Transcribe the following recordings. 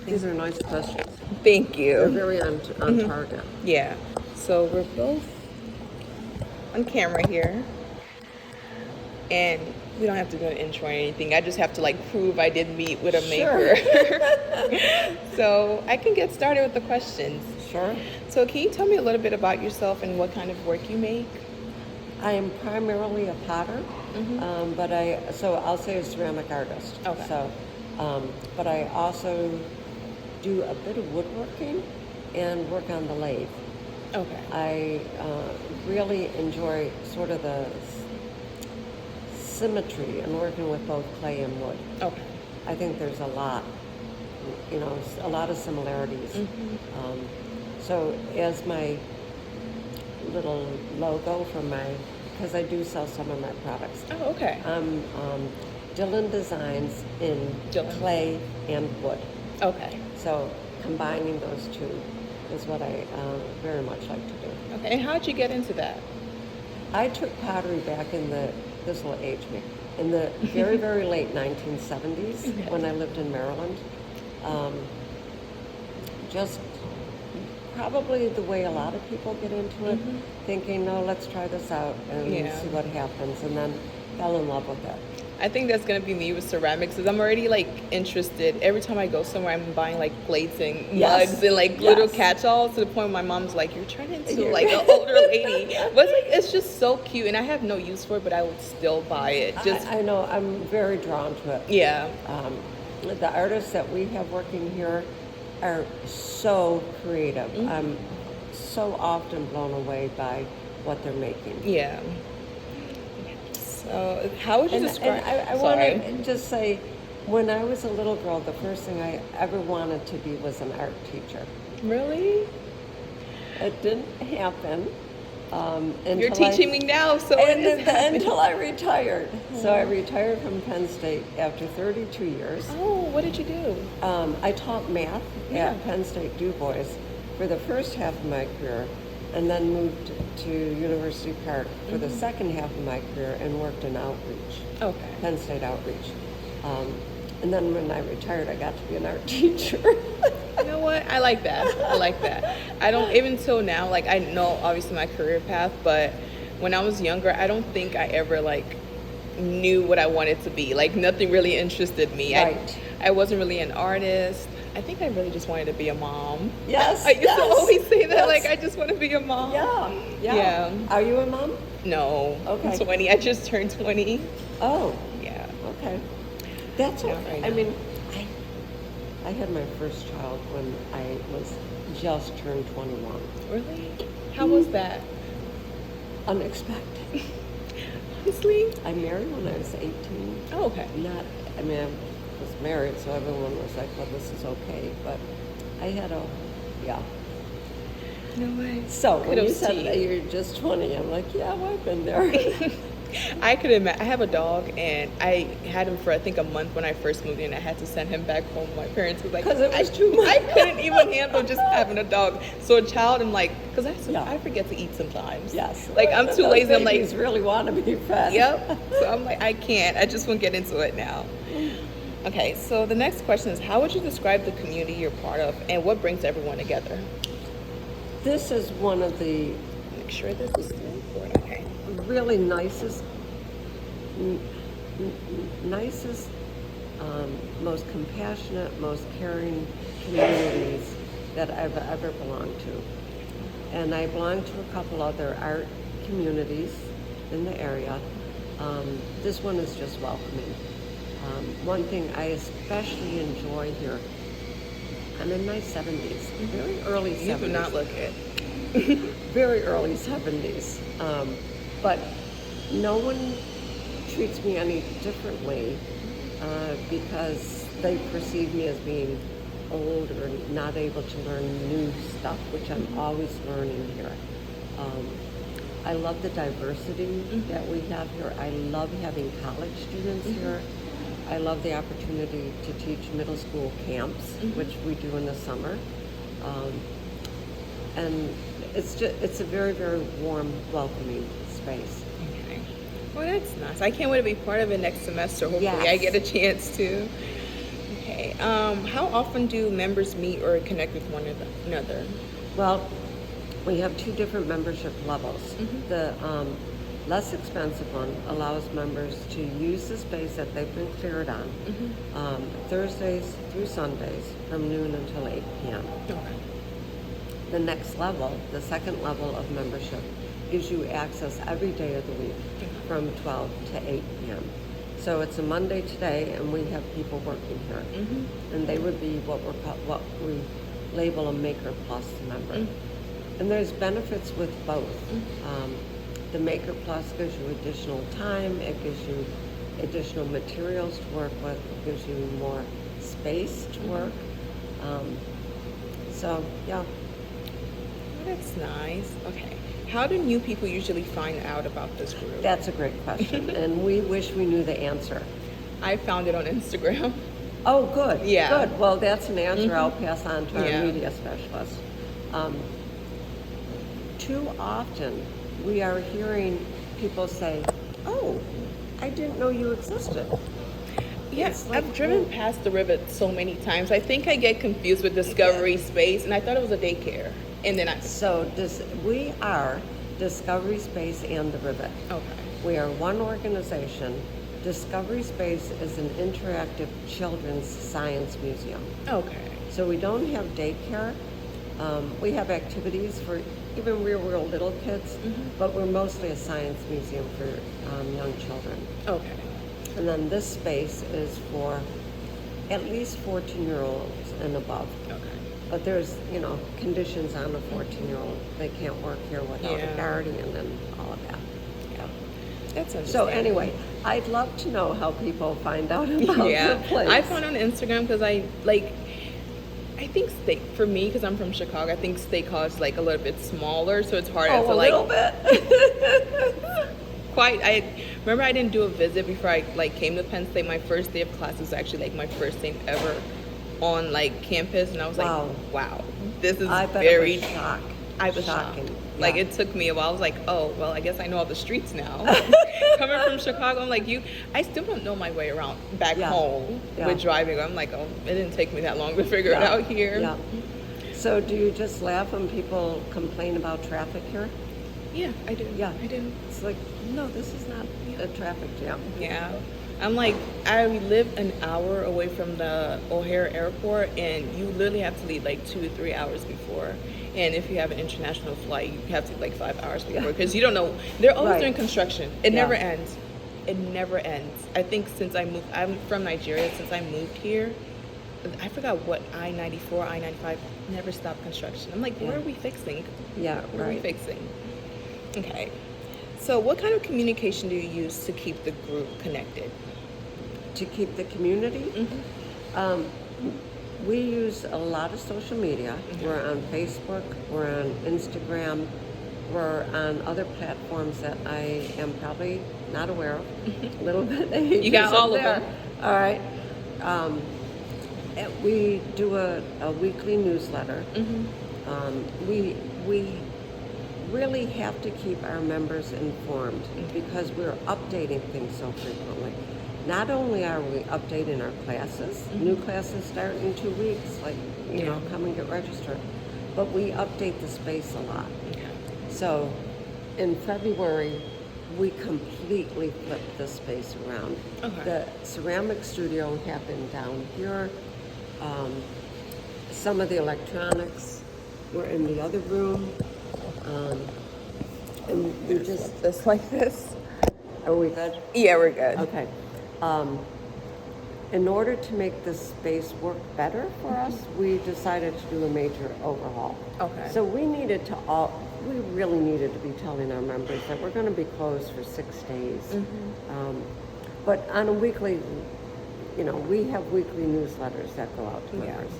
These are nice questions. Thank They're you. very on target. Yeah. So we're both on camera here, and we don't have to do an intro or anything. I just have to like prove I did meet with a Sure. maker. So I can get started with the questions. Sure. So can you tell me a little bit about yourself and what kind of work you make? I am primarily a potter, but I'll say a ceramic artist. Okay. So, but I also do a bit of woodworking and work on the lathe. Okay. I really enjoy sort of the symmetry in working with both clay and wood. Okay. I think there's a lot, a lot of similarities. So as my little logo for because I do sell some of my products. Oh, okay. Dylan Designs in Dylan. clay and wood. Okay. So combining those two is what I very much like to do. Okay. And how'd you get into that? I took pottery back this will age me, in the very, very late 1970s Okay. when I lived in Maryland. Just probably the way a lot of people get into it, thinking, no, let's try this out and Yeah. see what happens, and then fell in love with it. I think that's gonna be me with ceramics, because I'm already like interested. Every time I go somewhere, I'm buying like plates and Yes. mugs and like little Yes. catch-alls, to the point where my mom's like, "You're turning into You're- like an older lady." But it's just so cute, and I have no use for it, but I would still buy it. Just I know, I'm very drawn to it. yeah, The artists that we have working here are so creative. I'm so often blown away by what they're making. yeah. So how would you describe? I want Sorry. to just say, when I was a little girl, the first thing I ever wanted to be was an art teacher. Really? It didn't happen. You're teaching me now, so it is happening. until I retired. So I retired from Penn State after 32 years. Oh, what did you do? I taught math Yeah. at Penn State Du Bois for the first half of my career, and then moved to University Park for the second half of my career and worked in outreach, Okay. Penn State outreach. And then when I retired, I got to be an art teacher. You know what? I like that. I like that. I don't, even till now, like I know obviously my career path, but when I was younger, I don't think I ever like knew what I wanted to be. Like nothing really interested me. Right. I wasn't really an artist. I think I really just wanted to be a mom. Yes, I used to yes, always say that, yes. like I just want to be a mom. Yeah. Are you a mom? No. Okay. I'm 20. I just turned 20. Oh, Yeah. okay. That's Yeah, okay. right I now. mean, I had my first child when I was just turned 21. Really? How was that? Unexpected. Honestly? I married when I was 18. Oh, okay. I was married, so everyone was like, well, this is okay. But I had yeah. No way. So when you Kudos to said you. that you're just 20, I'm like, yeah, well, I've been there. I could imagine. I have a dog, and I had him for I think a month when I first moved in. I had to send him back home. My parents was like, 'Cause it was too much. I couldn't even handle just having a dog. So a child, I'm like, because Yeah. I forget to eat sometimes. Yes. Like I'm too Those lazy. I'm like, babies really want to be fed. yep. So I'm like, I can't. I just won't get into it now. Okay. So the next question is, how would you describe the community you're part of, and what brings everyone together? This is one of the Make sure this is good. Okay. really nicest, most compassionate, most caring communities that I've ever belonged to. And I belong to a couple other art communities in the area. This one is just welcoming. One thing I especially enjoy here, I'm in my 70s, very early 70s. You do not look it. Very early 70s. But no one treats me any differently because they perceive me as being old or not able to learn new stuff, which I'm always learning here. I love the diversity that we have here. I love having college students here. I love the opportunity to teach middle school camps, which we do in the summer. And it's a very, very warm, welcoming space. Okay. Well, that's nice. I can't wait to be part of it next semester. Hopefully, I Yes. get a chance to. Okay. How often do members meet or connect with one another? Well, we have two different membership levels. The less expensive one allows members to use the space that they've been cleared on Thursdays through Sundays from noon until 8 p.m. Okay. The next level, the second level of membership, gives you access every day of the week from 12 to 8 p.m. So it's a Monday today, and we have people working here, and they would be what we label a Maker Plus member. And there's benefits with both. The Maker Plus gives you additional time. It gives you additional materials to work with. It gives you more space to work. So yeah. Oh, that's nice. Okay. How do new people usually find out about this group? That's a great question, and we wish we knew the answer. I found it on Instagram. Oh, good. Yeah. Good. Well, that's an answer I'll pass on to our media specialist. Too often, we are hearing people say, "Oh, I didn't know you existed." Yes, like, I've driven past the Rivet so many times. I think I get confused with Discovery Space, and I thought it was a daycare. And then So we are Discovery Space and the Rivet. Okay. We are one organization. Discovery Space is an interactive children's science museum. Okay. So we don't have daycare. We have activities for even real little kids, but we're mostly a science museum for young children. Okay. And then this space is for at least 14-year-olds and above. Okay. But there's, conditions on a 14-year-old. They can't work here without a guardian and all of that. Yeah. That's understandable. So anyway, I'd love to know how people find out about the place. I found on Instagram because I think for me, because I'm from Chicago, I think State College is like a little bit smaller, so it's harder to like. A little bit. I remember I didn't do a visit before I came to Penn State. My first day of class was actually my first day ever on campus, and I was wow, this is very. I was shocked. Yeah. It took me a while. I was like, oh, well, I guess I know all the streets now. Coming from Chicago, I'm like, I still don't know my way around back home with driving. I'm like, oh, it didn't take me that long to figure it out here. Yeah. So do you just laugh when people complain about traffic here? Yeah, I do. Yeah. I do. It's like, no, this is not a traffic jam. Yeah. I'm like, I live an hour away from the O'Hare Airport, and you literally have to leave 2 to 3 hours before. And if you have an international flight, you have to leave 5 hours before, because you don't know. They're always doing construction. It never ends. It never ends. I think since I moved, I'm from Nigeria. Since I moved here, I forgot what I-94, I-95 never stopped construction. I'm like, what are we fixing? Yeah, What are we fixing? Okay. So what kind of communication do you use to keep the group connected? To keep the community? We use a lot of social media. We're on Facebook, we're on Instagram, we're on other platforms that I am probably not aware of. A little bit. You got all of them. All right. We do a weekly newsletter. We really have to keep our members informed because we're updating things so frequently. Not only are we updating our classes, new classes start in 2 weeks, come and get registered, but we update the space a lot. Okay. So in February, we completely flipped the space around. Okay. The ceramic studio happened down here. Some of the electronics were in the other room. And we just like this. Are we good? Yeah, we're good. Okay. In order to make this space work better for us, we decided to do a major overhaul. Okay. So we really needed to be telling our members that we're going to be closed for 6 days. But on a weekly, we have weekly newsletters that go out to members.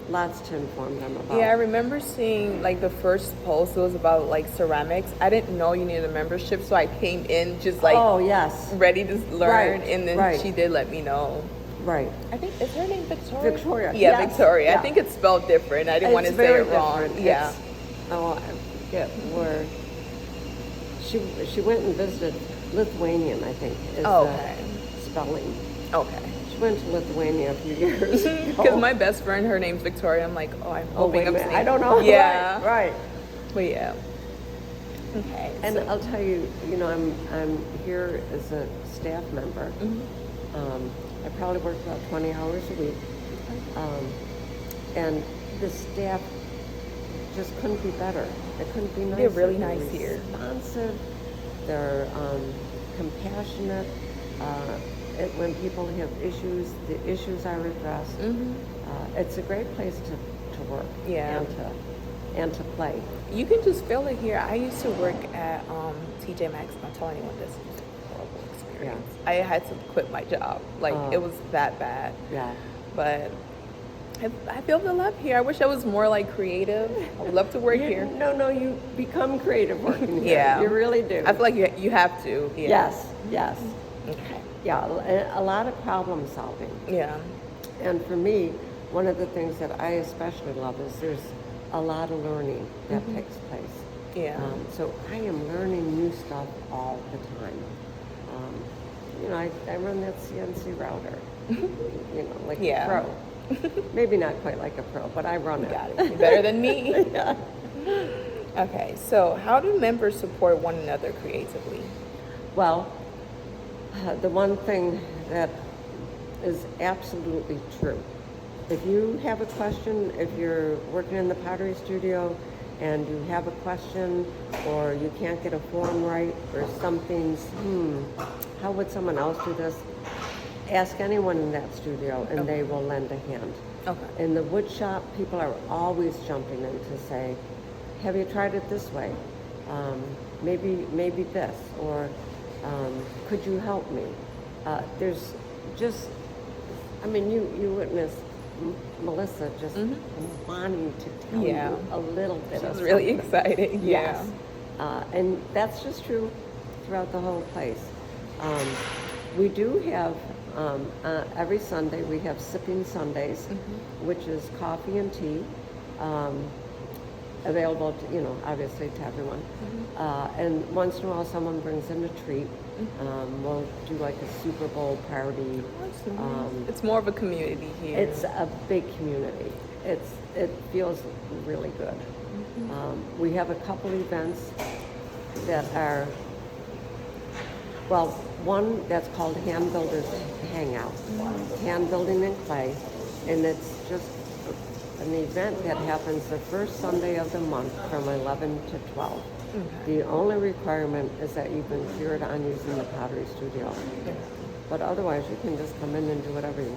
Lots to inform them about. Yeah, I remember seeing the first post. It was about ceramics. I didn't know you needed a membership, so I came in just oh yes, ready to learn, Right, and then right. she did let me know. Right. I think is her name Victoria. Victoria. Yeah, Yes. Victoria. Yeah. I think it's spelled different. I didn't want to It's say very it wrong. different. Yeah. I forget where. She went and visited Lithuanian, I think, is Okay. the spelling. Okay. She went to Lithuania a few years ago. Because my best friend, her name's Victoria. I'm like, oh, I'm Oh, hoping wait a I'm minute. saying. I don't know. Yeah. Right. But yeah. Okay. And so- I'll tell you, I'm here as a staff member. I probably work about 20 hours a week. And the staff just couldn't be better. It couldn't be nicer. They're really nice here. Responsive. They're compassionate. When people have issues, the issues are addressed. It's a great place to work. Yeah. And to play. You can just feel it here. I used to work at TJ Maxx. Don't tell anyone this. It was a horrible experience. I had to quit my job. Like, it was that bad. Yeah. But I feel the love here. I wish I was more like creative. I would love to work here. No, you become creative working here. Yeah. You really do. I feel like you have to. Yeah. Yes. Okay. Yeah, a lot of problem solving. Yeah. And for me, one of the things that I especially love is there's a lot of learning that takes place. Yeah. So I am learning new stuff all the time. I run that CNC router, like Yeah. a pro. Maybe not quite like a pro, but I run it. Got it. You're better than me. Yeah. Okay. So how do members support one another creatively? Well, the one thing that is absolutely true, if you have a question, if you're working in the pottery studio and you have a question or you can't get a form right or something's, how would someone else do this? Ask anyone in that studio and they will lend a hand. Okay. In the wood shop, people are always jumping in to say, have you tried it this way? Maybe this, or could you help me? There's just, you witnessed Melissa just wanting to tell you a little bit She of was really something. excited. Yes. Yeah. And that's just true throughout the whole place. We do have, every Sunday, we have Sipping Sundays, which is coffee and tea, available to, obviously to everyone. And once in a while, someone brings in a treat. We'll do like a Super Bowl party. It's more of a community here. It's a big community. It feels really good. We have a couple events that are, one that's called Hand Builders Hangout, hand building in clay, and it's just an event that happens the first Sunday of the month from 11 to 12. The only requirement is that you've been cleared on using the pottery studio. But otherwise, you can just come in and do whatever you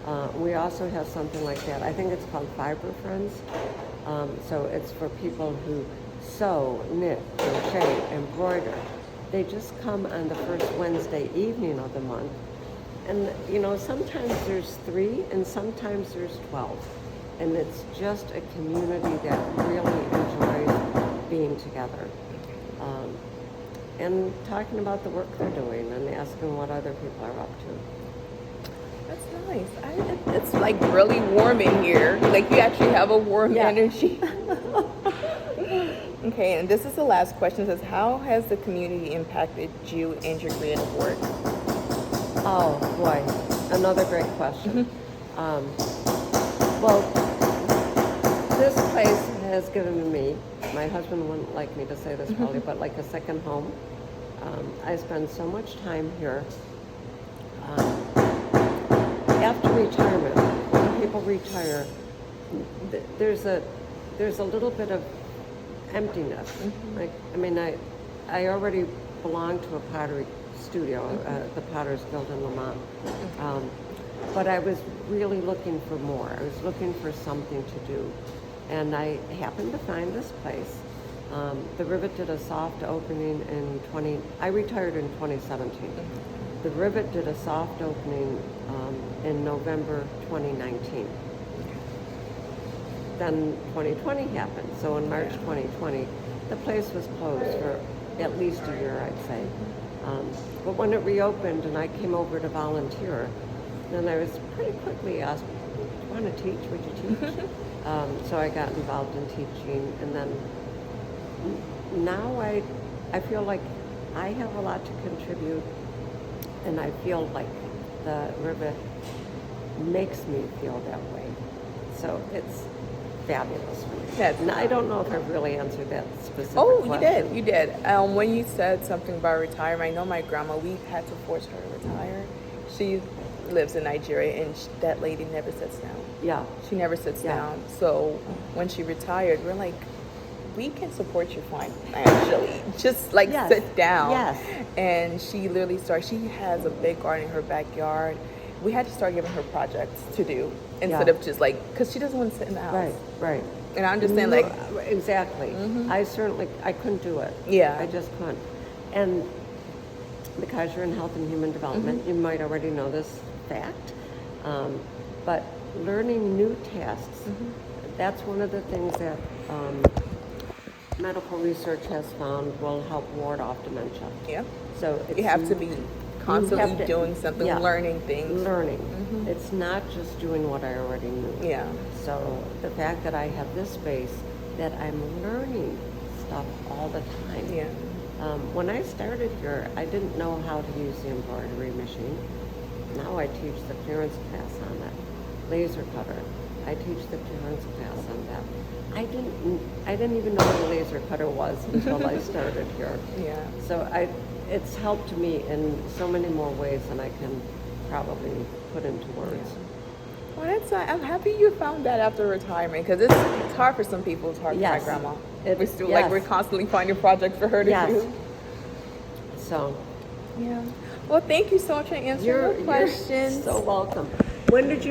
want. We also have something like that. I think it's called Fiber Friends. So it's for people who sew, knit, crochet, embroider. They just come on the first Wednesday evening of the month. And, sometimes there's 3 and sometimes there's 12. And it's just a community that really enjoys being together. And talking about the work they're doing and asking what other people are up to. That's nice. It's like really warm in here. Like you actually have a warm energy. Okay, and this is the last question. It says, how has the community impacted you and your creative work? Oh boy, another great question. This place has given me, my husband wouldn't like me to say this probably, but like a second home. I spend so much time here. After retirement, when people retire, there's a little bit of emptiness. I already belong to a pottery studio, the Potter's Guild in Lamont. But I was really looking for more. I was looking for something to do. And I happened to find this place. The Rivet did a soft opening I retired in 2017. The Rivet did a soft opening in November 2019. Then 2020 happened. So in March 2020, the place was closed for at least a year, I'd say. But when it reopened and I came over to volunteer, then I was pretty quickly asked, do you want to teach? Would you teach? So I got involved in teaching, and then now I feel like I have a lot to contribute, and I feel like the rivet makes me feel that way. So it's fabulous for me. That's And I don't know if I really answered that specific Oh, question. you did. When you said something about retirement, I know my grandma, we had to force her to retire. She lives in Nigeria, and that lady never sits down. Yeah. She never sits Yeah. down. So when she retired, we're like, we can support you financially. Just like Yes. sit down. Yes. And she literally started, she has a big garden in her backyard. We had to start giving her projects to do instead Yeah. of just like, because she doesn't want to sit in the house. Right, right. And I understand, like, No, exactly. I couldn't do it. Yeah. I just couldn't. And because you're in health and human development, you might already know this fact, but learning new tasks, that's one of the things that medical research has found will help ward off dementia. yeah. So it's, You have to be constantly have to- doing something, yeah. learning things. learning. It's not just doing what I already knew. Yeah. So the fact that I have this space, that I'm learning stuff all the time. Yeah. When I started here, I didn't know how to use the embroidery machine. Now I teach the clearance class on it. Laser cutter, I teach the clearance class on that. I didn't even know what a laser cutter was until I started here. Yeah. So it's helped me in so many more ways than I can probably put into words. Well, I'm happy you found that after retirement, because it's hard for some people. It's hard Yes. for my grandma. It- We're still yes. we're constantly finding projects for her to Yes. do. So Yeah. Well, thank you so much for answering you're your questions. so welcome. When did you